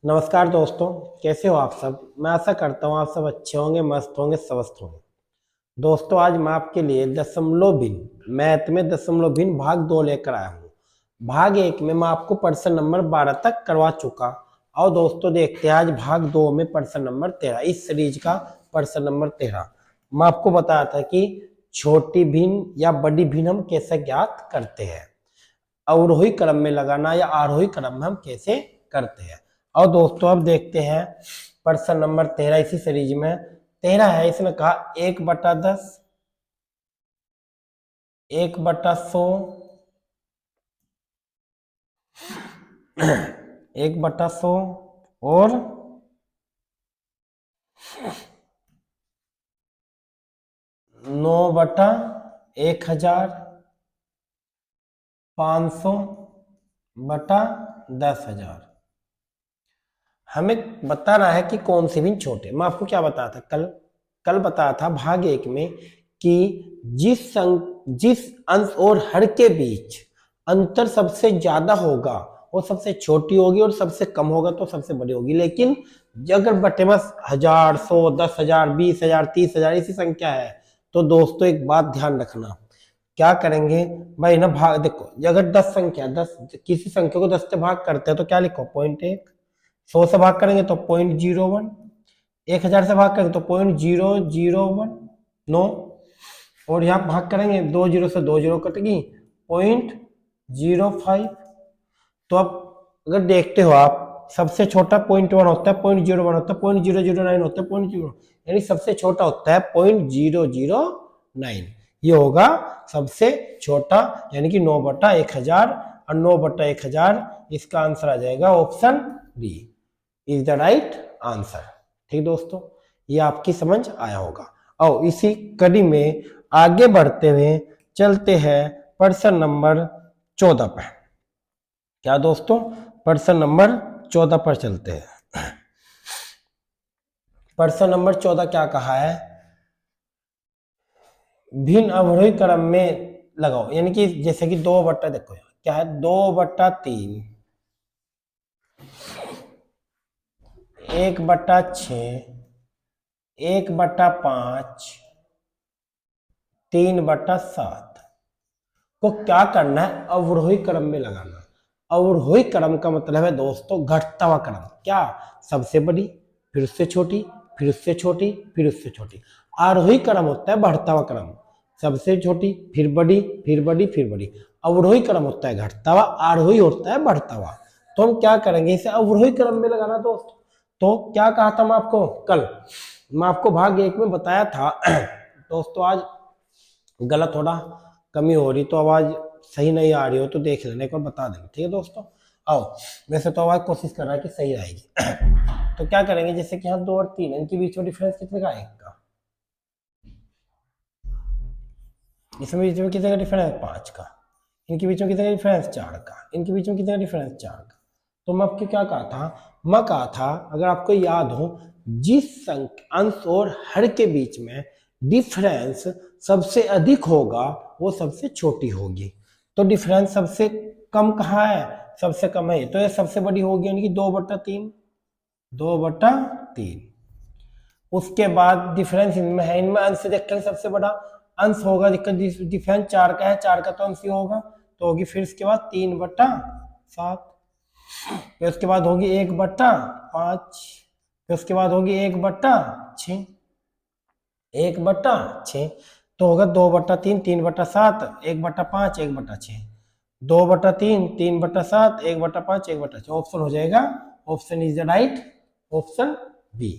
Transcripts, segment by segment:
नमस्कार दोस्तों, कैसे हो आप सब। मैं आशा करता हूँ आप सब अच्छे होंगे, मस्त होंगे, स्वस्थ होंगे। दोस्तों, आज मैं आपके लिए दशमलव भिन्न मैथ में दशमलव भिन्न भाग 2 लेकर आया हूँ। भाग 1 में मैं आपको प्रश्न नंबर 12 तक करवा चुका। और दोस्तों देखते हैं आज भाग 2 में प्रश्न नंबर 13, इस सीरीज का प्रश्न नंबर 13। मैं आपको बताया था कि छोटी भिन्न या बड़ी भिन्न हम कैसे ज्ञात करते हैं, अवरोही क्रम में लगाना या आरोही क्रम में हम कैसे करते हैं। और दोस्तों अब देखते हैं प्रश्न नंबर 13, इसी सीरीज में 13 है। इसमें कहा 1/10, 1/100, 1/100 और 9/1000, 500/10,000। हमें बताना है कि कौन से भिन्न छोटे। मैं आपको क्या बताया था कल बताया था भाग 1 में कि जिस अंश और हर के बीच अंतर सबसे ज्यादा होगा वो सबसे छोटी होगी, और सबसे कम होगा तो सबसे बड़ी होगी। लेकिन अगर बटे बस 1000, 100, 10,000, 20,000, 30,000 ऐसी संख्या है तो दोस्तों एक बात ध्यान रखना। क्या करेंगे भाई ना, भाग देखो, अगर 10 किसी संख्या को 10 से भाग करते हैं तो क्या लिखो 0.1, 100 से भाग करेंगे तो 0.01, 1000 से भाग करेंगे तो 0.001, 9, और यहाँ भाग करेंगे 2 जीरो से 2 जीरो कटेगी 0.05। तो अब अगर देखते हो आप, सबसे छोटा 0.1 होता है, 0.01 होता है, 0.009 होता है, 0.0, यानी सबसे छोटा होता है 0.009। ये होगा सबसे छोटा, यानी कि 9/1000, और 9/1000 इसका आंसर आ जाएगा option D is the right answer. ठीक दोस्तों, ये आपकी समझ आया होगा। और इसी कड़ी में आगे बढ़ते हुए चलते हैं प्रश्न नंबर 14 पर। क्या दोस्तों, प्रश्न नंबर 14 पर चलते हैं। प्रश्न नंबर 14 क्या कहा है, भिन्न अवरोही क्रम में लगाओ। यानी कि जैसे कि 2 बट्टा, देखो क्या है, 2/3, 1/6, 1/5, 3/7 को क्या करना है, अवरोही क्रम में लगाना। अवरोही क्रम का मतलब है दोस्तों घटता हुआ क्रम। क्या, सबसे बड़ी, फिर उससे छोटी, फिर उससे छोटी, फिर उससे छोटी। आरोही क्रम होता है बढ़ता हुआ क्रम, सबसे छोटी, फिर बड़ी, फिर बड़ी, फिर बड़ी। अवरोही क्रम होता है घटता हुआ, आरोही होता है बढ़ता हुआ। तो हम क्या करेंगे, इसे अवरोही क्रम में लगाना दोस्त। तो क्या कहा था मैं आपको कल, मैं आपको भाग 1 में बताया था दोस्तों। आज गलत थोड़ा कमी हो रही तो आवाज सही नहीं आ रही हो तो देख लेने को बता देना, ठीक है दोस्तों। आओ, वैसे तो आवाज कोशिश कर रहा है कि सही आएगी तो क्या करेंगे, जैसे कि यहाँ 2 और 3, इनके बीच में डिफरेंस कितने का, 1 का। इसमें बीच में कितने का डिफरेंस है, 5 का। इनके बीच में कितने का डिफरेंस, 4 का। इनके बीच में कितने का डिफरेंस, 4 का। तो मैं आपको क्या कहा था, मैं कहा था अगर आपको याद हो, जिस अंश और हर के बीच में डिफरेंस सबसे अधिक होगा वो सबसे छोटी होगी। तो डिफरेंस सबसे कम कहाँ है, सबसे कम है, तो ये सबसे बड़ी होगी, यानी कि 2/3, 2/3। उसके बाद डिफरेंस इनमें है, इनमें अंश देखकर सबसे बड़ा अंश होगा, डिफरेंस 4 का है, 4 का तो अंश ही होगा, तो होगी फिर इसके बाद 3/7। फिर उसके बाद होगी 1/5, फिर उसके बाद होगी 1/6, 1/6। तो होगा 2/3, 3/7, 1/5, 1/6, 2/3, 3/7, 1/5, 1/6। ऑप्शन हो जाएगा, option is the right, option B.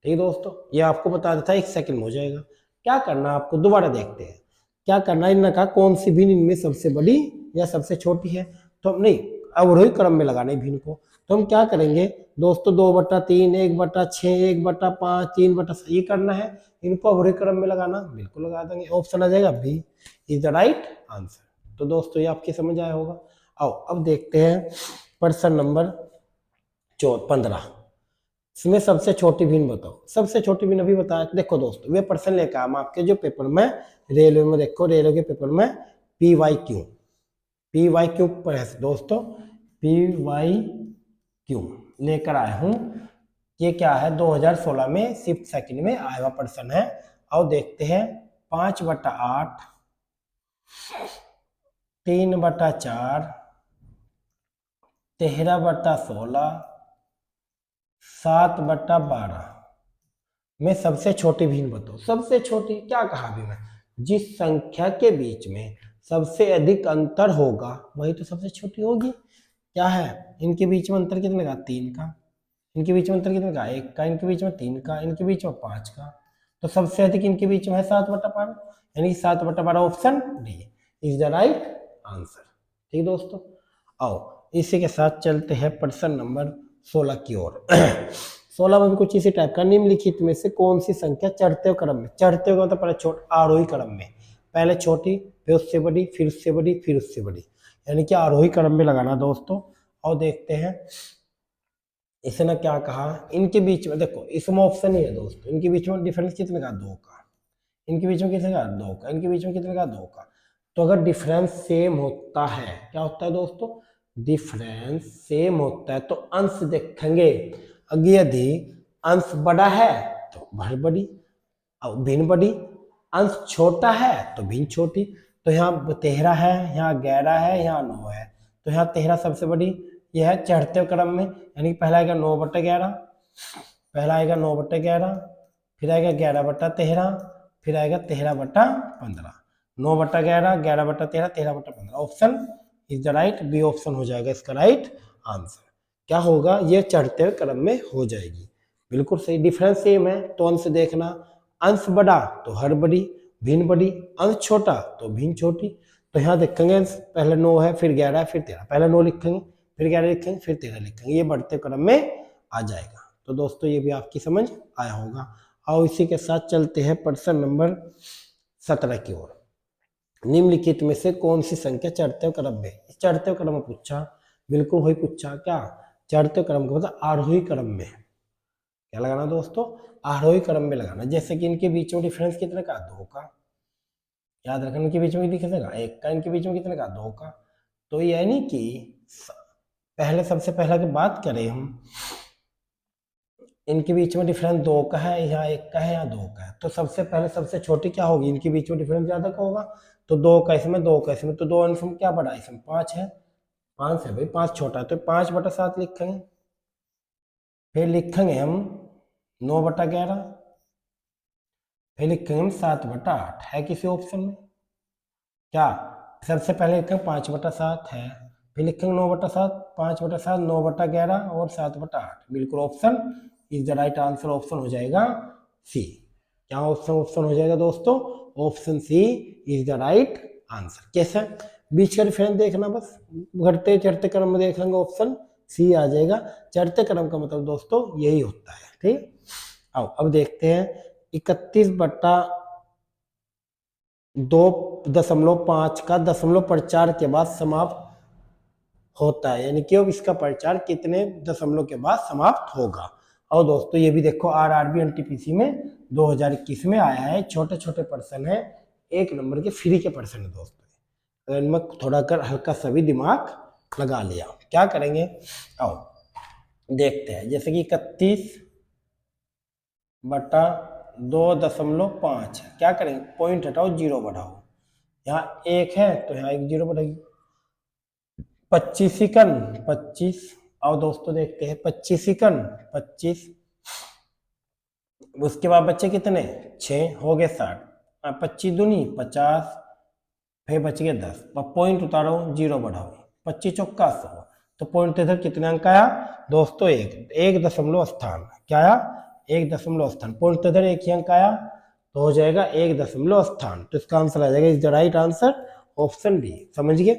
ठीक है दोस्तों, ये आपको बता देता है, 1 सेकंड में हो जाएगा। क्या करना आपको, दोबारा देखते हैं क्या करना है। इनने कहा कौन सी भिन्न इनमें सबसे बड़ी या सबसे छोटी है, तो नहीं, अवरोही क्रम में लगाने भिन्न को। तो हम क्या करेंगे दोस्तों, 2/3, 1/6, 1/5, 3/7 ये करना है। इनको अवरोही क्रम में लगाना, बिल्कुल लगा देंगे, ऑप्शन आ जाएगा B is the right answer. तो दोस्तों ये आपकी समझ आया होगा। आओ अब देखते हैं प्रश्न नंबर 15। इसमें सबसे छोटी भिन्न बताओ। सबसे छोटी भिन्न अभी बताया। देखो दोस्तों, वे प्रश्न लेकर हम आपके जो पेपर में, रेलवे में, देखो रेलवे के पेपर में PYQ पर है दोस्तों, PYQ क्यू लेकर आया हूं। ये क्या है, 2016 में शिफ्ट सेकंड में आया हुआ प्रश्न है। और देखते हैं 5/8, 3/4, 13/16, 7/12 में सबसे छोटी भिन्न बताओ। सबसे छोटी क्या कहा अभी मैं, जिस संख्या के बीच में सबसे अधिक अंतर होगा वही तो सबसे छोटी होगी। क्या है, इनके बीच में अंतर कितने का, 3 का। इनके बीच में अंतर कितने का, 1 का। इनके बीच में 3 का। इनके बीच में 5 का। तो सबसे अधिक इनके बीच में है 7/12, यानी 7/12 option D is the right answer. ठीक दोस्तों, आओ इसी के साथ चलते हैं प्रश्न नंबर 16 की ओर। 16 में भी कुछ इसी टाइप का, निम्नलिखित में से कौन सी संख्या चढ़ते हुए क्रम में, चढ़ते हुए मतलब पहले आरोही क्रम में, पहले छोटी फिर उससे बड़ी फिर उससे बड़ी फिर उससे बड़ी, यानी कि आरोही क्रम में लगाना दोस्तों। और देखते हैं इसने क्या कहा, इनके बीच में देखो इसमें ऑप्शन ही है दोस्तों, इनके बीच में डिफरेंस कितने का, 2 का। इनके बीच में कितने का, 2 का। इनके बीच में कितने का, 2 का। तो अगर डिफरेंस सेम होता है, क्या होता है दोस्तों, डिफरेंस सेम होता है तो अंश देखेंगे। अगर यदि अंश बड़ा है तो भर बड़ी और भिन्न बड़ी, अंश छोटा है तो भिन्न छोटी। तो यहाँ 13 है, यहाँ 11 है, यहाँ 9 है। तो यहाँ 13 सबसे बड़ी, यह है चढ़ते हुए क्रम में, यानी कि पहला आएगा 9/11, पहला आएगा 9/11, फिर आएगा 11/13, फिर आएगा 13/15। 9/11, 11/13, 13/15 option is the right, B option हो जाएगा इसका राइट आंसर। क्या होगा, ये चढ़ते हुए क्रम में हो जाएगी, बिल्कुल सही। डिफरेंस सेम है तो अंश देखना, अंश बड़ा तो हर बड़ी भिन्न बड़ी, अंश छोटा तो भिन्न छोटी। तो यहाँ देखेंगे पहले 9 है, फिर 11 है, फिर 13, पहले 9 लिखेंगे, फिर 11 लिखेंगे, फिर 13 लिखेंगे, ये बढ़ते क्रम में आ जाएगा। तो दोस्तों ये भी आपकी समझ आया होगा। और इसी के साथ चलते हैं प्रश्न नंबर 17 की ओर। निम्नलिखित में से कौन सी संख्या चढ़ते क्रम में, चढ़ते क्रम में पूछा, बिल्कुल वही पूछा, क्या चढ़ते क्रम का मतलब आरोही क्रम में। क्या लगाना दोस्तों, आरोही क्रम में लगाना। जैसे कि इनके बीच में डिफरेंस कितने का, 2 का। याद रखना, इनके बीच में कितने का, 1 का। इनके बीच में कितने का, 2 का। तो यानी कि पहले सबसे पहला की बात करें हम, इनके बीच में डिफरेंस 2 का है, यहाँ 1 का है, यहाँ 2 का है। तो सबसे पहले सबसे छोटी क्या होगी, इनके बीच में डिफरेंस ज्यादा का होगा। तो 2 का इसमें, 2 का इसमें, तो 2 अंश में क्या बड़ा, इसमें 5 है, 5 है भाई, 5 छोटा है तो 5/7 लिखेंगे। फिर लिखेंगे हम 9/11, फिर लिखेंगे हम 7/8, है किसी ऑप्शन में क्या। सबसे पहले लिखेंगे 5/7 है, फिर लिखेंगे 9/7, 5/7, 9/11 और 7/8, बिल्कुल option is the right answer. Option हो जाएगा सी। क्या ऑप्शन ऑप्शन हो जाएगा दोस्तों, option C is the right answer. कैसे, बीच का डिफरेंस देखना, बस घटते चढ़ते क्रम में देख लेंगे, ऑप्शन सी आ जाएगा। चढ़ते क्रम का मतलब दोस्तों यही होता है। ठीक, आओ अब देखते हैं 31/2.5 का दशमलव प्रचार के बाद समाप्त होता है, यानी कि अब इसका प्रचार कितने दशमलव के बाद समाप्त होगा। और दोस्तों ये भी देखो आरआरबी एनटीपीसी में 2021 में आया है, छोटे छोटे प्रश्न है, 1 नंबर के फ्री के प्रश्न है दोस्तों। अगर इनमें थोड़ा कर हल्का सा भी दिमाग लगा लिया, क्या करेंगे, आओ देखते हैं। जैसे कि 31/2.5 है, क्या करेंगे, पॉइंट हटाओ, 0 बढ़ाओ, यहाँ 1 है तो यहाँ 1 0 बढ़ाइए। 25 सेकंड 25, और दोस्तों देखते हैं 25 सेकंड 25, उसके बाद बच्चे कितने, 6 हो गए 60, 25 दूनी 50, फिर बच गए 10, पॉइंट उतारो 0 बढ़ाओ, 25 चौका 100, तो पॉइंट इधर कितने अंक आया दोस्तों, 1 दशमलव स्थान, क्या आया, 1 दशमलव स्थान, पॉइंट इधर 1 ही अंक आया तो हो जाएगा 1 दशमलव स्थान। तो इसका आंसर आ जाएगा is the right answer, option D. समझ गए,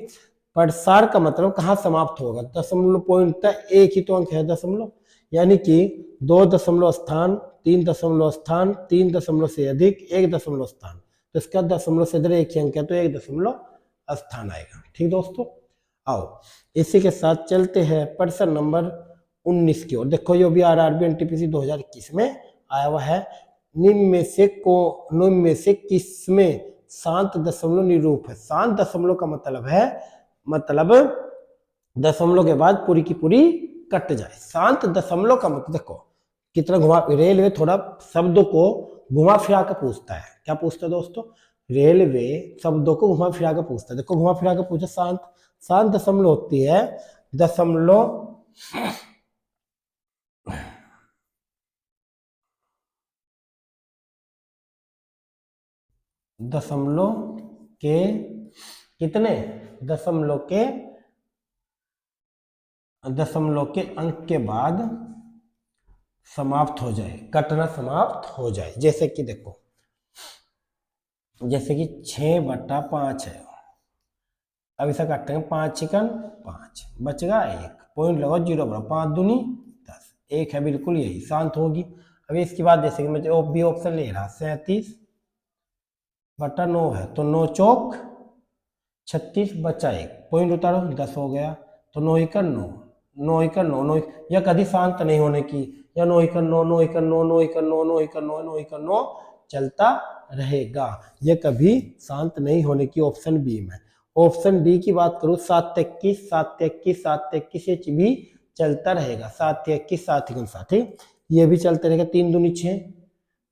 प्रसार का मतलब कहाँ समाप्त होगा, दशमलव पॉइंट तक 1 ही तो अंक है दशमलव, यानी कि 2 दशमलव स्थान, 3 दशमलव स्थान, 3 दशमलव से अधिक, 1 दशमलव स्थान, तो इसका दशमलव से इधर 1 ही अंक है तो 1 दशमलव स्थान आएगा। ठीक दोस्तों, आओ इसी के साथ चलते हैं प्रश्न नंबर 19 की ओर। देखो ये भी आरआरबी एनटीपीसी 2021 में आया हुआ है। निम्न में से किसमें शांत दशमलव निरूप है। शांत दशमलव का मतलब है, मतलब दशमलव के बाद पूरी की पूरी कट जाए। शांत दशमलव का मतलब देखो कितना घुमा, रेलवे थोड़ा शब्दों को घुमा फिरा के पूछता है। क्या पूछता है दोस्तों? रेलवे शब्दों को घुमा फिरा के पूछता है। देखो घुमा फिरा के पूछा, शांत, शांत दशमलव होती है दशमलव दशमलव के कितने, दशमलव के अंक के बाद समाप्त हो जाए, कटना समाप्त हो जाए। जैसे कि देखो, जैसे कि 6/5 है, अब इसे काटेंगे 5 चिकन 5, बचेगा 1, पॉइंट लगाओ 0 बराबर 5 दूनी 10, 1 है बिल्कुल, यही शांत होगी। अभी इसके बाद जैसे कि मैं बी ऑप्शन ले रहा, 37/9 है तो 9 चौक 36, बचा 1, पॉइंट उतारो 10 हो गया, तो 9 एकड़ 9, 9 एकड़ 9, 9, यह कभी शांत नहीं होने की, या 9 एकड़ 9, 9 एकड़ 9, 9 एकड़ 9, 9 एकड़ 9, 9 एकड़ 9 चलता रहेगा, यह कभी शांत नहीं होने की। ऑप्शन बी में। ऑप्शन डी की बात करूं, 7-21, 7-21, 7-21 ये भी चलता रहेगा, 7-21, 7-7, ये भी चलता रहेगा, 3 दूनी 6,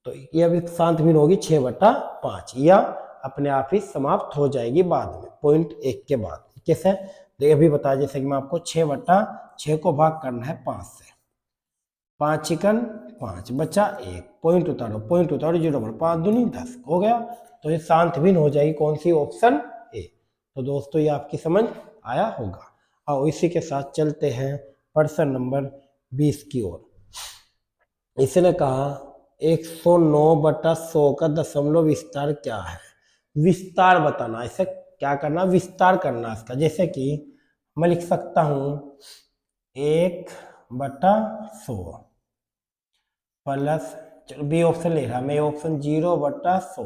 तो यह भी शांत भी होगी 6/5, या अपने आप ही समाप्त हो जाएगी बाद में, पॉइंट 1 के बाद। कैसे? ये भी बताया, जैसे कि मैं आपको 6/6 को भाग करना है 5 से, 5 चिकन 5, बचा 1, पॉइंट उतारो 0 पर 5 दूनी 10 हो गया, तो ये शांत भी हो जाएगी। कौन सी? Option A. तो दोस्तों ये आपकी समझ आया होगा। और इसी के साथ चलते हैं प्रश्न नंबर 20 की ओर। इसने कहा 109/100 का दशमलव विस्तार क्या है? विस्तार बताना, इसे क्या करना? विस्तार करना इसका। जैसे कि मैं लिख सकता हूं 1/100 प्लस, चलो बी ऑप्शन ले रहा मैं, ऑप्शन 0/100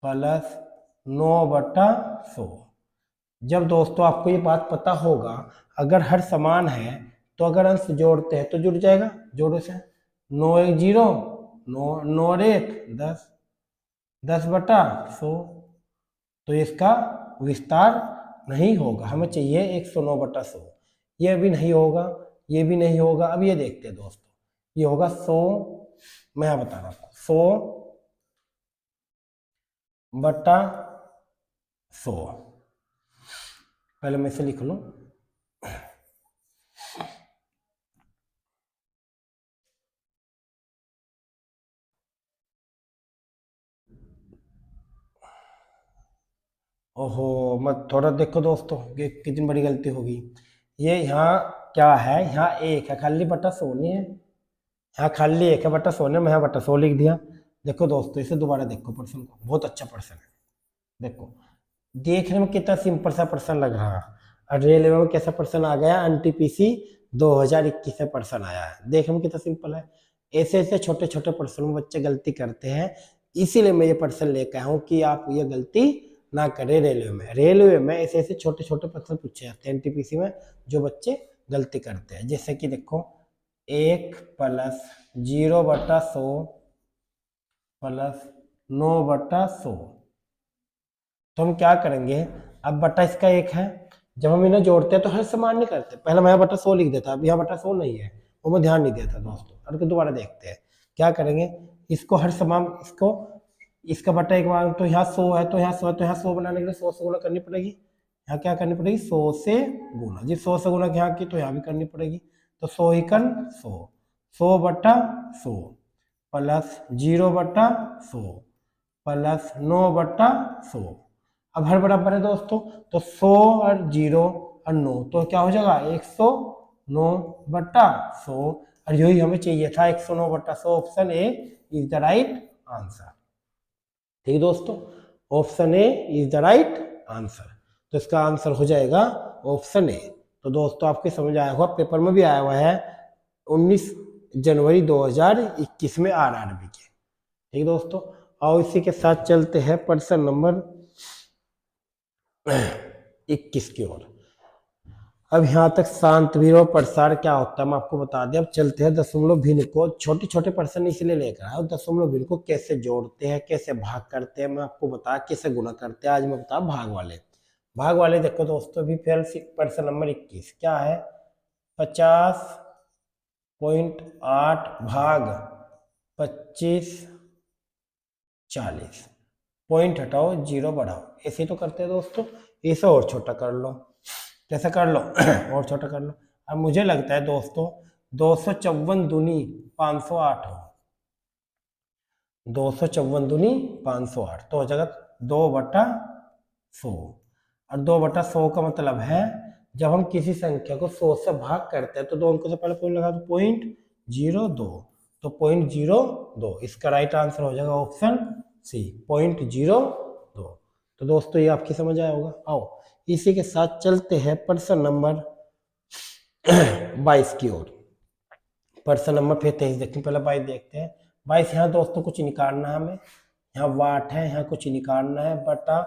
प्लस 9/100। जब दोस्तों आपको ये बात पता होगा, अगर हर समान है तो अगर अंश जोड़ते हैं तो जुड़ जाएगा, जोड़ो से 9 1 0, 9 और 1 10, 10/100, तो इसका विस्तार नहीं होगा, हमें चाहिए 109/100, ये भी नहीं होगा, ये भी नहीं होगा। अब ये देखते हैं दोस्तों, ये होगा 100, मैं बता रहा हूँ 100/100, पहले मैं इसे लिख लूं, ओहो मत, थोड़ा देखो दोस्तों ये कितनी बड़ी गलती होगी। ये यहाँ क्या है, यहाँ 1 है खाली, बटा 100 नहीं है, यहाँ खाली 1 है बटा 100 ने, मैं यहाँ बटा 100 लिख दिया। देखो दोस्तों इसे दोबारा देखो प्रश्न को, बहुत अच्छा प्रश्न है। देखो देखने में कितना सिंपल सा प्रश्न लग रहा है, और रेलवे में कैसा प्रश्न आ गया, एनटीपीसी 2021 से प्रश्न आया है, देखने में कितना सिंपल है। ऐसे ऐसे छोटे छोटे प्रश्नों में बच्चे गलती करते हैं, इसीलिए मैं ये प्रश्न लेकर आया हूँ कि आप ये गलती ना करें। रेलवे में ऐसे ऐसे छोटे छोटे प्रश्न पूछे जाते हैं एनटीपीसी में, जो बच्चे गलती करते हैं। जैसे कि देखो 1 + 0/100 + 9/100, तो हम क्या करेंगे, अब बटा इसका 1 है, जब हम इन्हें जोड़ते हैं तो हर समान नहीं करते, पहले मैं यहाँ बटा 100 लिख देता, अब यहाँ बटा 100 नहीं है, वो मैं ध्यान नहीं देता दोस्तों। और दोबारा देखते हैं क्या करेंगे, इसको हर समान, इसको इसका बटा 1 मान, तो यहाँ 100 है तो यहाँ 100 है, तो यहाँ 100 बनाने के लिए 100 से गुणा करनी पड़ेगी, यहाँ क्या करनी पड़ेगी 100 से गुणा, जी 100 से गुणा यहाँ की तो यहाँ भी करनी पड़ेगी, तो 100 × 100, 100/100 प्लस 0/100 प्लस 9/100। अब हर बराबर है दोस्तों, तो 100 और 0 और 9, तो क्या हो जाएगा 109/100, और यही हमें चाहिए था 109/100। Option A is the right answer. ठीक दोस्तों, option A is the right answer, तो इसका आंसर हो जाएगा ऑप्शन ए। तो दोस्तों आपके समझ आया होगा, पेपर में भी आया हुआ है 19 जनवरी 2021 में आरआरबी के। ठीक दोस्तों, और इसी के साथ चलते हैं प्रश्न नंबर 21 की ओर। अब यहाँ तक शांत भी और प्रसार क्या होता है मैं आपको बता दें। अब चलते हैं दशमलव भिन्न को, छोटे छोटे प्रश्न इसलिए लेकर आया, दशमलव भिन्न को कैसे जोड़ते हैं, कैसे भाग करते हैं, मैं आपको बता, कैसे गुणा करते हैं, आज मैं बता भाग वाले। देखो दोस्तों, भी फिर प्रश्न नंबर 21 क्या है, 50.8 भाग 25/40, पॉइंट हटाओ जीरो बढ़ाओ, ऐसे तो करते हैं दोस्तों। इसे और छोटा कर लो, कैसे कर लो और छोटा कर लो। अब मुझे लगता है दोस्तों 254 दूनी 508 हो, 254 दूनी 508 तो हो जाएगा 2/100। और 2/100 का मतलब है जब हम किसी संख्या को 100 से भाग करते हैं तो दो अंकों से पहले पॉइंट लगा दो, 0.02, तो 0.02 इसका राइट आंसर हो जाएगा ऑप्शन सी, 0.02। तो दोस्तों ये आपकी समझ आया होगा। आओ इसी के साथ चलते हैं प्रश्न नंबर 22 की ओर। प्रश्न नंबर फिर 23 देखते हैं, पहले 22 देखते हैं। 22 यहाँ दोस्तों कुछ निकालना है हमें, यहाँ वाट है, यहाँ कुछ निकालना है बटा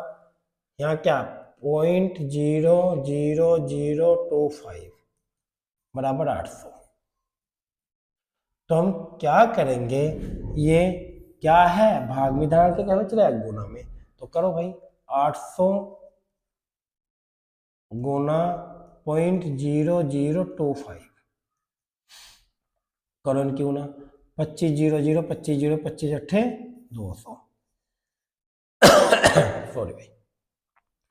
यहाँ क्या 0.00025 बराबर 800। तो हम क्या करेंगे, ये क्या है भाग में धारण के कहना चला गुना में, तो करो भाई 800 गुना 0.0025 करो इनकी गुना 2500 25 25 अट्ठे 200 सॉरी भाई।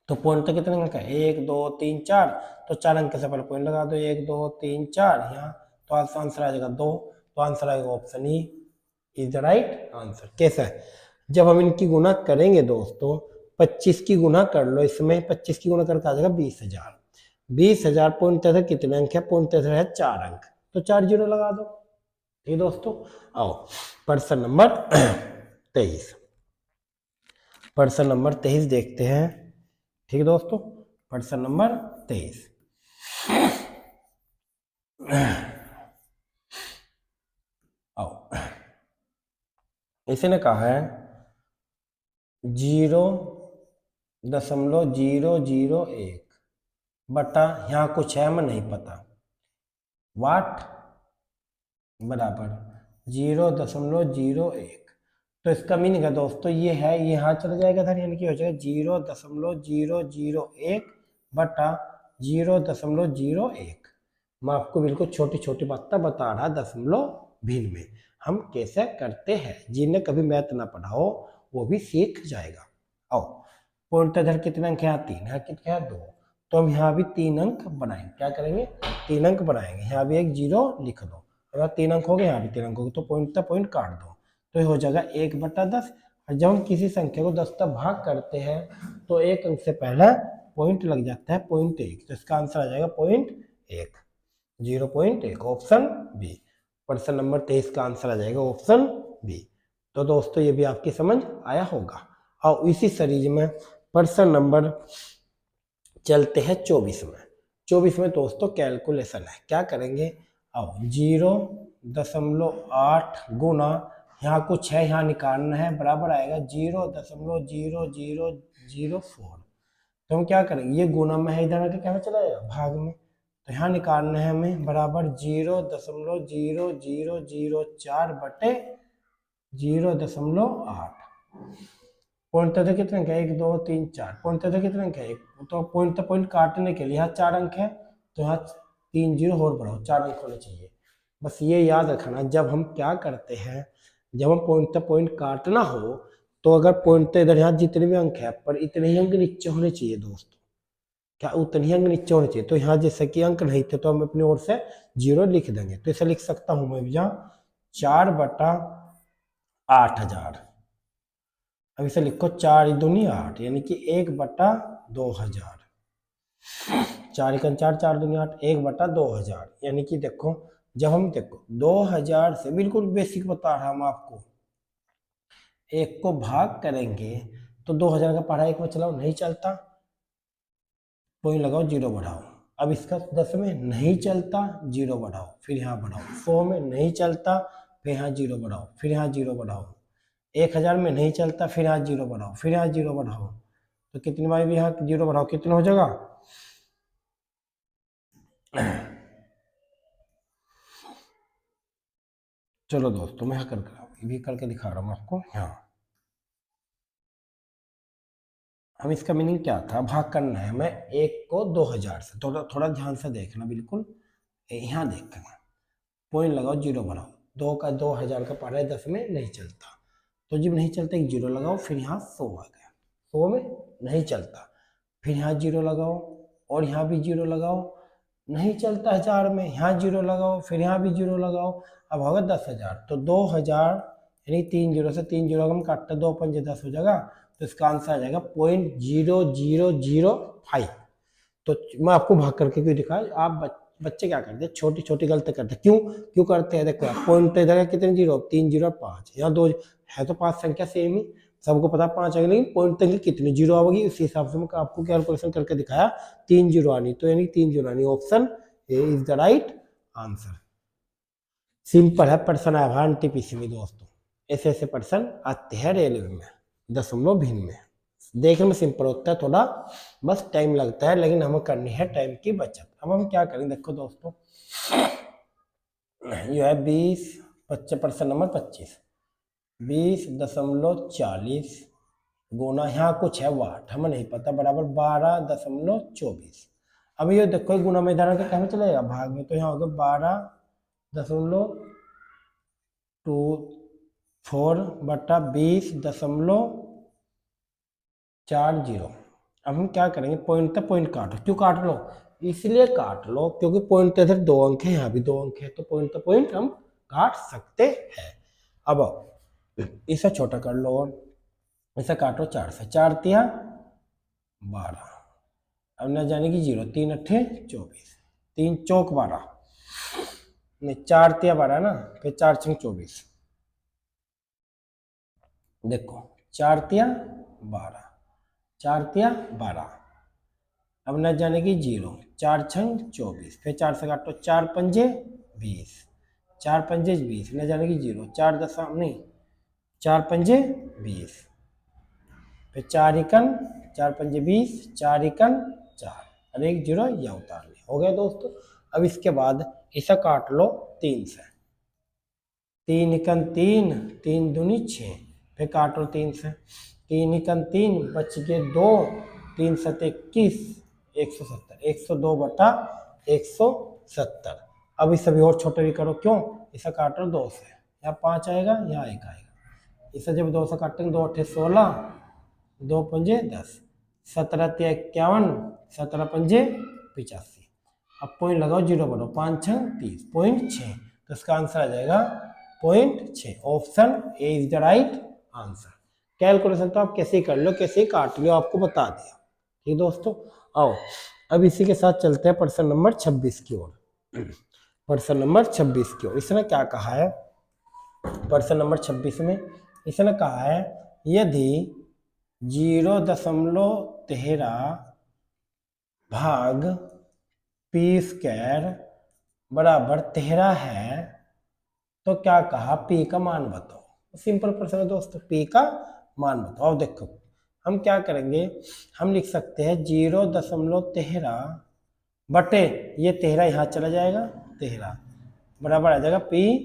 तो पॉइंट तो कितने अंक है 1 2 3 4, तो 4 अंक से पहले पॉइंट लगा दो 1 2 3 4 यहाँ, तो आंसर आ जाएगा 2, तो आंसर आएगा option E is the right answer. कैसा है जब हम इनकी गुना करेंगे दोस्तों, 25 की गुना कर लो इसमें, 25 की गुना करके आ जाएगा 20,000, 20,000 पॉइंट कितने अंक है, पॉइंट है 4 अंक, तो 4 जीरो लगा दो। ठीक दोस्तों, आओ प्रश्न नंबर 23, प्रश्न नंबर 23 देखते हैं। ठीक है दोस्तों, प्रश्न नंबर 23, आओ इसने कहा है 0.001 बटा यहाँ कुछ है हमें नहीं पता, वाट बराबर 0.01। तो इसका मीनिंग है दोस्तों ये है, ये यहाँ चला जाएगा था, यानी कि हो जाएगा 0.001 बटा 0.01। मैं आपको बिल्कुल छोटी छोटी बातें बता रहा दशमलव भिन्न में हम कैसे करते हैं, जिन्हें कभी मैथ ना पढ़ाओ वो भी सीख जाएगा। आओ पॉइंट इधर कितने अंक है, यहाँ 3 है, कितने हैं 2, तो हम यहाँ भी 3 अंक बनाएंगे, क्या करेंगे 3 अंक बनाएंगे, यहाँ भी एक जीरो लिख दो, अगर 3 अंक हो गए यहाँ भी 3 अंक हो गए, तो पॉइंट काट दो, तो ये हो जाएगा 1/10। और जब हम किसी संख्या को 10 तक भाग करते हैं तो एक अंक से पहले पॉइंट लग जाता है 0.1, तो इसका आंसर आ जाएगा 0.1, 0.1 ऑप्शन बी। प्रश्न नंबर 23 का आंसर आ जाएगा ऑप्शन बी। तो दोस्तों ये भी आपकी समझ आया होगा। और इसी सीरीज में प्रश्न नंबर चलते हैं 24 में। 24 में दोस्तों कैलकुलेशन है, क्या करेंगे, अब 0.8 गुना यहाँ कुछ है यहाँ निकालना है, बराबर आएगा 0.0004। तो हम क्या करेंगे, ये गुना में है, इधर आके क्या चला जाएगा भाग में, तो यहाँ निकालना है हमें, बराबर 0.0004 बटे 0.8। पॉइंट तो कितने का 1 2 3 4, पॉइंट तो कितने का एक, तो पॉइंट काटने के लिए यहाँ 4 अंक है, तो यहाँ 3 जीरो और बढ़ाओ, 4 अंक होने चाहिए। बस ये याद रखना जब हम क्या करते हैं, जब हम पॉइंट काटना हो तो अगर पॉइंट इधर यहाँ जितने भी अंक है पर इतने ही अंक नीचे होने चाहिए दोस्तों, क्या उतने ही अंक नीचे होने चाहिए। तो यहाँ जैसे कि अंक नहीं थे तो हम अपनी ओर से जीरो लिख देंगे, तो इसे लिख सकता हूं मैं यहाँ 4/8000। अब इसे लिखो 4 दूनी 8, यानी कि 1/2000, 4 1 4 4 दूनी 8, 1/2000, यानी कि देखो जब हम देखो 2000 से बिल्कुल बेसिक बता रहा हम आपको, एक को भाग करेंगे तो 2000 का पढ़ा एक में चलाओ नहीं चलता, पॉइंट लगाओ जीरो बढ़ाओ। अब इसका 10 में नहीं चलता, जीरो बढ़ाओ, फिर यहाँ बढ़ाओ, 100 में नहीं चलता, फिर यहाँ जीरो बढ़ाओ, फिर यहाँ जीरो बढ़ाओ, 1000 में नहीं चलता, फिर यहाँ जीरो बढ़ाओ, फिर यहाँ जीरो बढ़ाओ, तो कितनी बार भी यहाँ जीरो बढ़ाओ कितना हो जाएगा, चलो दोस्तों मैं करके भी करके दिखा रहा हूँ आपको। यहाँ हम इसका मीनिंग क्या था, भाग करना है हमें एक को 2000 से, थोड़ा थोड़ा ध्यान से देखना बिल्कुल, यहाँ देखना, पॉइंट लगाओ, जीरो बढ़ाओ, 2 का 2000 का पढ़ा है, 10 में नहीं चलता, तो जब नहीं चलता एक जीरो लगाओ, फिर यहाँ 100 आ गया, 100 में नहीं चलता, फिर यहाँ जीरो लगाओ और यहाँ भी जीरो लगाओ, नहीं चलता 1000 में, यहाँ जीरो लगाओ, फिर यहाँ भी जीरो लगाओ, अब होगा 10,000, तो 2000 यानी 3 जीरो से 3 जीरो हम काटते, 2 पंजे 10 हो जाएगा, तो इसका आंसर आ जाएगा 0.0005। तो मैं आपको भाग करके क्यों दिखाया, आप बच्चे क्या करते हैं, छोटी छोटी गलती करते हैं, क्यों करते हैं, देखो पॉइंट इधर कितने जीरो, 3 जीरो 5, यहाँ 2 है, तो 5 संख्या सेम ही, सबको पता 5 आएगी, लेकिन पॉइंट तक कितनी जीरो आएगी, उसी हिसाब से मैं आपको कैलकुलेशन करके दिखाया, 3 जीरो आनी, तो यानी 3 जीरो आनी, option A is the right answer. Simple है, पर्सन आया है एनटीपीसी में दोस्तों, ऐसे ऐसे पर्सन आते हैं रेलवे में, दशमलव भिन्न में, देखने में सिंपल होता है, थोड़ा बस टाइम लगता है, लेकिन हमें करनी है टाइम की बचत। अब हम क्या करें, देखो दोस्तों, यह है 20, पर्सन नंबर 25, 20.40 गुना यहाँ कुछ है वाट, हमें नहीं पता, बराबर 12.24। अब ये देखो गुना में इधर का कहाँ चलेगा, भाग में, तो यहाँ होगा 12.24 बटा 20.40। अब हम क्या करेंगे, पॉइंट तक पॉइंट काटो, क्यों काट लो, इसलिए काट लो क्योंकि पॉइंट इधर 2 अंक है, यहाँ भी 2 अंक है, तो पॉइंट तक पॉइंट हम काट सकते हैं। अब इसे छोटा कर लो, इसे काटो 4 से, 4 तिया 12, अब न जाने की 0, 3 अट्ठे 24, 3 चौक 12, नहीं 4 तिया 12 ना, फिर 4 छंग 24, देखो 4 तिया 12, 4 तिया 12, अब न जाने की 0, 4 छंग 24, फिर 4 से काटो, 4 पंजे 20, 4 पंजे 20, न जाने की 0, 4 दशम नहीं, 4 पंजे 20, फिर 4 इकन, 4 पंजे 20, 4 इकन 4, और 1 जीरो यह उतार लिया, हो गया दोस्तों। अब इसके बाद इसे काट लो 3 से, 3 इकन 3, 3 दूनी 6, फिर काटो 3 से, 3 इकन 3, बच गए 2, 3 सत 21, 170, 102 बटा 170। अब इसे भी और छोटे भी करो, क्यों, इसे काटो 2 से, यहाँ 5 आएगा, यहाँ 1 आएगा, इसे जब 2 से काटेंगे, 2 अट्ठे 16, 2 पंजे 10, 17 तिया 51, 17 पंजे 85, अब पॉइंट लगाओ, जीरो बढ़ो, 5 6 30, पॉइंट 6, तो इसका आंसर आ जाएगा point 6, option A is the right answer. Calculation तो आप कैसे ही कर लो, कैसे ही काट लो, आपको बता दिया, ठीक दोस्तों। आओ अब इसी के साथ चलते हैं प्रश्न नंबर 26 की ओर, प्रश्न नंबर 26 की ओर इसने क्या कहा है, प्रश्न नंबर 26 में इसने कहा है, यदि 0.13 भाग पी स्क्वायर बराबर 13 है, तो क्या कहा, पी का मान बताओ। सिंपल प्रश्न है दोस्तों, पी का मान बताओ। देखो हम क्या करेंगे, हम लिख सकते हैं 0.13 बटे ये 13 यहाँ चला जाएगा, 13 बराबर आ जाएगा पी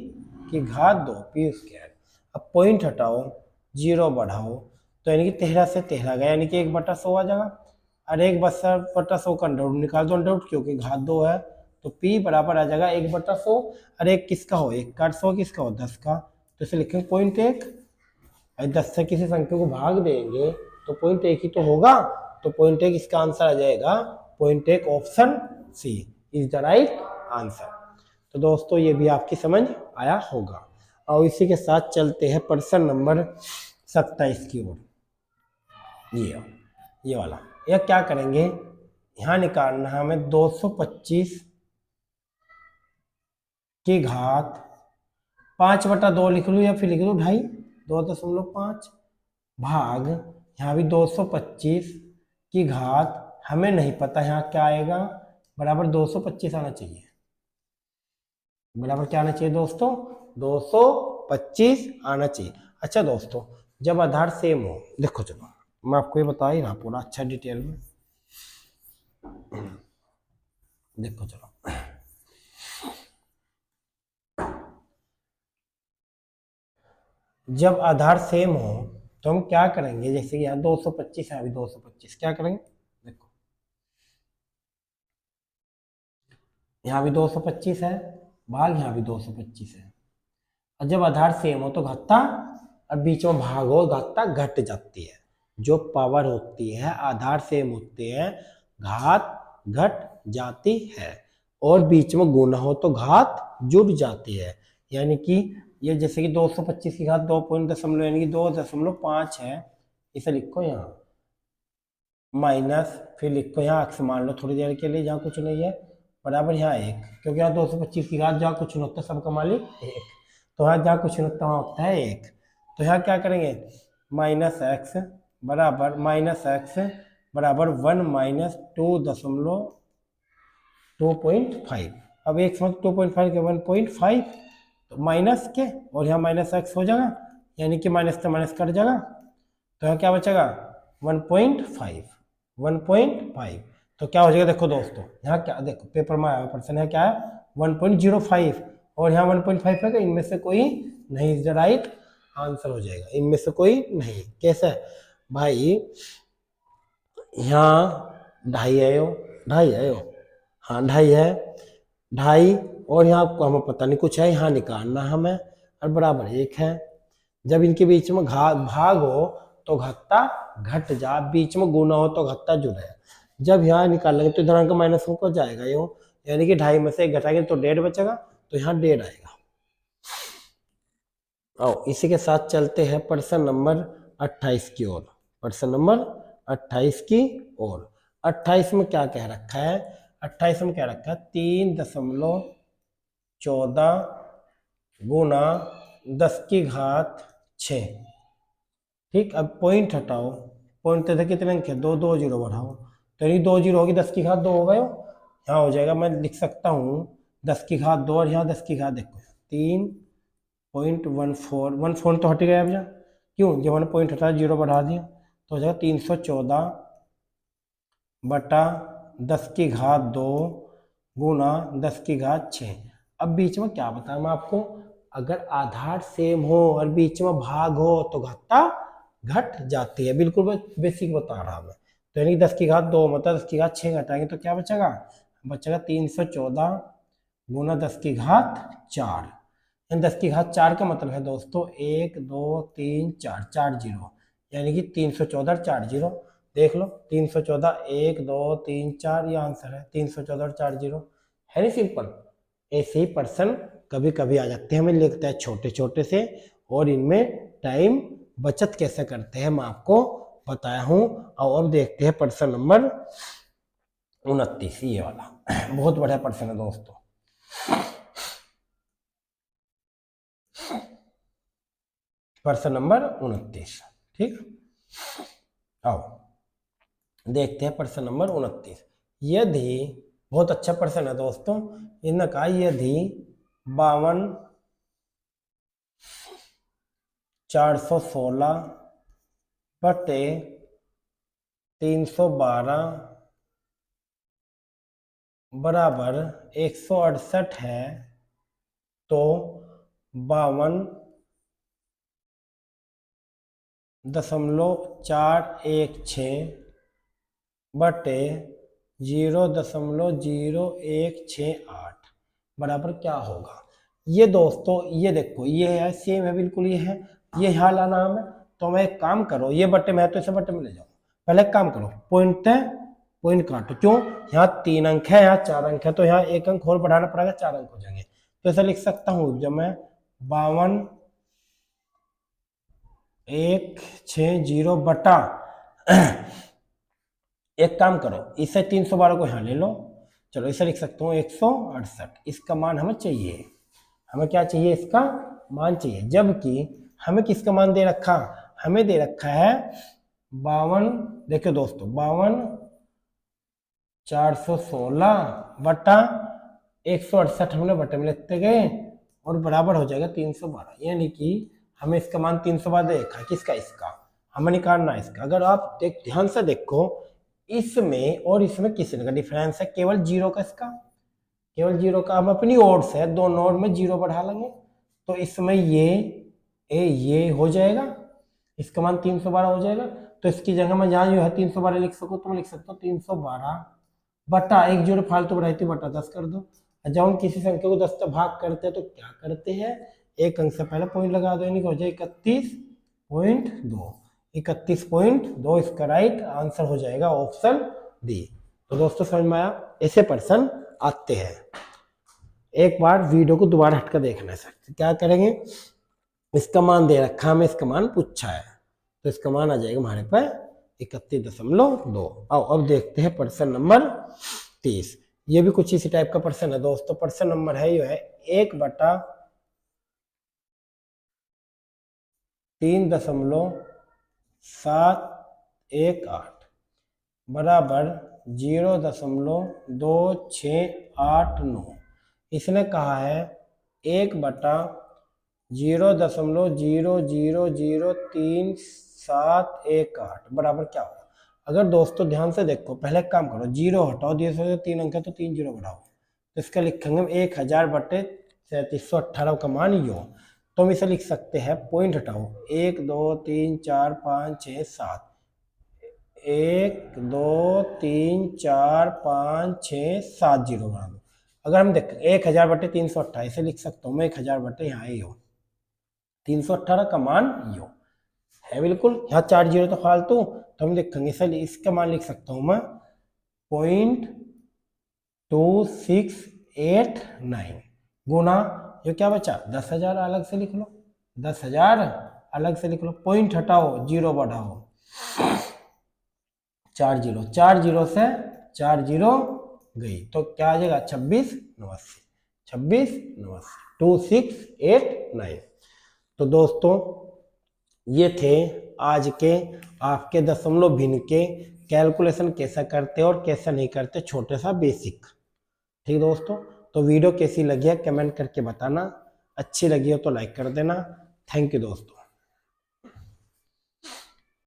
की घात 2, पी स्क्वायर। अब पॉइंट हटाओ, 0 बढ़ाओ, तो यानी कि 13 से 13 गया, यानी कि 1/100 आ जाएगा, और 1/100 का अंडर रूट निकाल दो, अंडर रूट क्योंकि घात 2 है, तो P बराबर आ जाएगा 1/100, और 1 किसका हो, 1 का 100 किसका हो, 10 का, तो इसे लिखेंगे पॉइंट 1, 10 से किसी संख्या को भाग देंगे तो पॉइंट 1 ही तो होगा, तो पॉइंट 1 इसका आंसर आ जाएगा, point 1 option C is the right answer. तो दोस्तों ये भी आपकी समझ आया होगा, और इसी के साथ चलते हैं प्रश्न नंबर 27 की ओर। ये वाला, यह क्या करेंगे, यहाँ निकालना है हमें 225 की घात 5/2 लिख लूँ या फिर लिख लूँ 2.5, 2.5 भाग, यहाँ भी 225 की घात, हमें नहीं पता यहाँ क्या आएगा, बराबर 225 आना चाहिए, बराबर क्या आना चाहिए दोस्तों, 225 आना चाहिए। अच्छा दोस्तों, जब आधार सेम हो, देखो चलो मैं आपको ये बता ही रहा पूरा अच्छा डिटेल में, देखो चलो जब आधार सेम हो तो हम क्या करेंगे, जैसे यहाँ 225 है, अभी 225 क्या करेंगे, देखो यहाँ भी 225 है, भाग यहाँ भी 225 है। और जब आधार सेम हो तो घटता, और बीच में भाग हो घटता घट जाती है। जो पावर होती है आधार सेम होते हैं, घात घट जाती है, और बीच में गुना हो तो घात जुड़ जाती है। यानी कि ये जैसे कि 225 की घात 2 यानी कि 2.5 है, इसे लिखो यहाँ माइनस, फिर लिखो यहाँ x मान लो थोड़ी देर के लिए जहाँ कुछ नहीं है, बराबर यहाँ 1, क्योंकि यहाँ 225 की घात जहाँ कुछ नहीं होता सबका मालिक 1, तो यहाँ जहाँ कुछ नहीं होता वहाँ होता है 1। तो यहाँ क्या करेंगे, माइनस एक्स बराबर 1 माइनस 2.5। अब एक समझ 2.5 के 1.5, तो माइनस के और यहाँ माइनस एक्स हो जाएगा, यानी कि माइनस से माइनस कट जाएगा, तो यहाँ क्या बचेगा 1.5। तो क्या हो जाएगा देखो दोस्तों, यहाँ क्या देखो पेपर में आया पर्सन है क्या है 1.05, और यहाँ 1.5 है, इनमें से कोई नहीं, इज द राइट आंसर हो जाएगा, इनमें से कोई नहीं। कैसे भाई, यहाँ ढाई है, हाँ ढाई है, ढाई, और यहाँ आपको हमें पता नहीं कुछ है, यहाँ निकालना हमें, और बराबर 1 है। जब इनके बीच में भाग हो तो घटता घट जा, बीच में गुना हो तो घटता जुड़े। जब यहाँ निकालेंगे तो इधर अंक माइनस हो जाएगा यूँ, यानी कि 2.5 में से 1 घटाएंगे तो 1.5 बचेगा, तो यहाँ 1.5 आएगा। आओ इसी के साथ चलते हैं प्रश्न नंबर 28 की ओर। प्रश्न नंबर 28 की ओर। 28 में क्या कह रखा है, 28 में क्या रखा है 3.14 गुना 10⁻6। ठीक, अब पॉइंट हटाओ, पॉइंट तो कितने अंक है 2, 2 जीरो बढ़ाओ, तो ये 2 जीरो होगी 10⁻2 हो गए, यहाँ हो जाएगा, मैं लिख सकता हूँ 10⁻2, और यहाँ 10⁻, देखो 3.14 तो हट गया अब, क्यों जब मैंने पॉइंट हटाया जीरो बढ़ा दिया, तो हो जाएगा 314 बटा 10⁻2 गुना 10⁻6। अब बीच में क्या बताया मैं आपको, अगर आधार सेम हो और बीच में भाग हो तो घटता घट जाती है, बिल्कुल बेसिक बता रहा मैं। तो यानी 10⁻2 मतलब 10⁻6 घटाएंगे तो क्या बचेगा, 314 गुना 10⁻4। 10⁻4 का मतलब है दोस्तों 1 2 3 4, 4 जीरो, यानी कि 314 और 4 जीरो, देख लो 314 1 2 3 4, ये आंसर है 314 और 4 जीरो, है नहीं सिंपल। ऐसे ही पर्सन कभी कभी आ जाते हैं, हमें लिखता है छोटे छोटे से, और इनमें टाइम बचत कैसे करते हैं मैं आपको बताया हूं। और अब देखते हैं प्रश्न नंबर 29, ये वाला बहुत बढ़िया प्रश्न है दोस्तों। प्रश्न नंबर 29, ठीक, आओ देखते हैं प्रश्न नंबर 29। यदि, बहुत अच्छा प्रश्न है दोस्तों, इन्होंने कहा यदि 52 416 बटे 312 बराबर 168 है, तो 52.416 बटे 0.0168 बराबर क्या होगा। ये दोस्तों ये देखो, ये है सेम है बिल्कुल, ये है, ये यहाँ लाना है, तो मैं एक काम करो, ये बटे में है तो इसे बटे में ले जाओ। पहले एक काम करो, पॉइंट है, पॉइंट काटो, क्यों यहाँ 3 अंक है, यहाँ 4 अंक है, तो यहाँ 1 अंक और बढ़ाना पड़ेगा, 4 अंक हो जाएंगे। तो ऐसा लिख सकता हूँ जब मैं 52.160 बटा एक काम करो, इसे 312 को यहाँ ले लो, चलो इसे लिख सकता हूँ 168, इसका मान हमें चाहिए, हमें क्या चाहिए, इसका मान चाहिए। जबकि हमें किसका मान दे रखा, हमें दे रखा है 52, देखो दोस्तों 52.416 बटा 168 हमने बटे में लिखते गए, और बराबर हो जाएगा 312, यानी कि हमें इसका मान 312 दे रखा है, किसका, इसका हमें निकालना है इसका। अगर आप ध्यान से देखो, इसमें और इसमें किसी का डिफरेंस है, केवल जीरो का, इसका केवल जीरो का, हम अपनी ओर से दोनों ओर में जीरो बढ़ा लेंगे, तो इसमें ये हो जाएगा, इसका मान 312 हो जाएगा। तो इसकी जगह मैं जहाँ जो है 312 लिख सकूँ, तो मैं लिख सकता हूँ 312 बटा, एक जोड़े फालतू बढ़ाई थी, बटा 10 कर दो, जब हम किसी संख्या को 10 से भाग करते हैं तो क्या करते हैं, एक अंक से पहले पॉइंट लगा दो, यानी कि हो जाए 31.2। 31.2 इसका राइट आंसर हो जाएगा ऑप्शन डी। तो दोस्तों समझ में आया, ऐसे प्रश्न आते हैं। एक बार वीडियो को दोबारा हटकर देखना है सर, क्या करेंगे, इसका मान दे रखा हमें, इसका मान पूछा है, तो इसका मान आ जाएगा हमारे पास 31.2। आओ अब देखते हैं प्रश्न नंबर 30। ये भी कुछ इसी टाइप का प्रश्न है दोस्तों। प्रश्न नंबर है ये है 1/3.718 बराबर 0.2689। इसने कहा है 1/0.000378 बराबर क्या होगा। अगर दोस्तों ध्यान से देखो, पहले एक काम करो, जीरो हटाओ, 3 अंक है तो 3 जीरो बढ़ाओ, तो इसका लिखेंगे 1000/3318 का मान यो। तो हम इसे लिख सकते हैं, पॉइंट हटाओ, 1 2 3 4 5 6 7, 1 2 3 4 5 6 7 जीरो बना दो। अगर हम देखें 1000/328 इसे लिख सकता हूँ मैं 1000 यहाँ यो, 318 का मान यो है बिल्कुल। यहाँ 4 जीरो तो फालतू, तो हम लिखेंगे सर इसका मान लिख सकता हूँ मैं 0.2689 गुना ये क्या बचा 10,000, अलग से लिख लो, 10,000 अलग से लिख लो, पॉइंट हटाओ, जीरो बढ़ाओ, 4 जीरो, 4 जीरो से 4 जीरो गई, तो क्या आ जाएगा 2689, 2689। तो दोस्तों ये थे आज के आपके दशमलव भिन्न के कैलकुलेशन कैसा करते और कैसा नहीं करते, छोटे सा बेसिक। ठीक दोस्तों, तो वीडियो कैसी लगी है कमेंट करके बताना, अच्छी लगी हो तो लाइक कर देना। थैंक यू दोस्तों।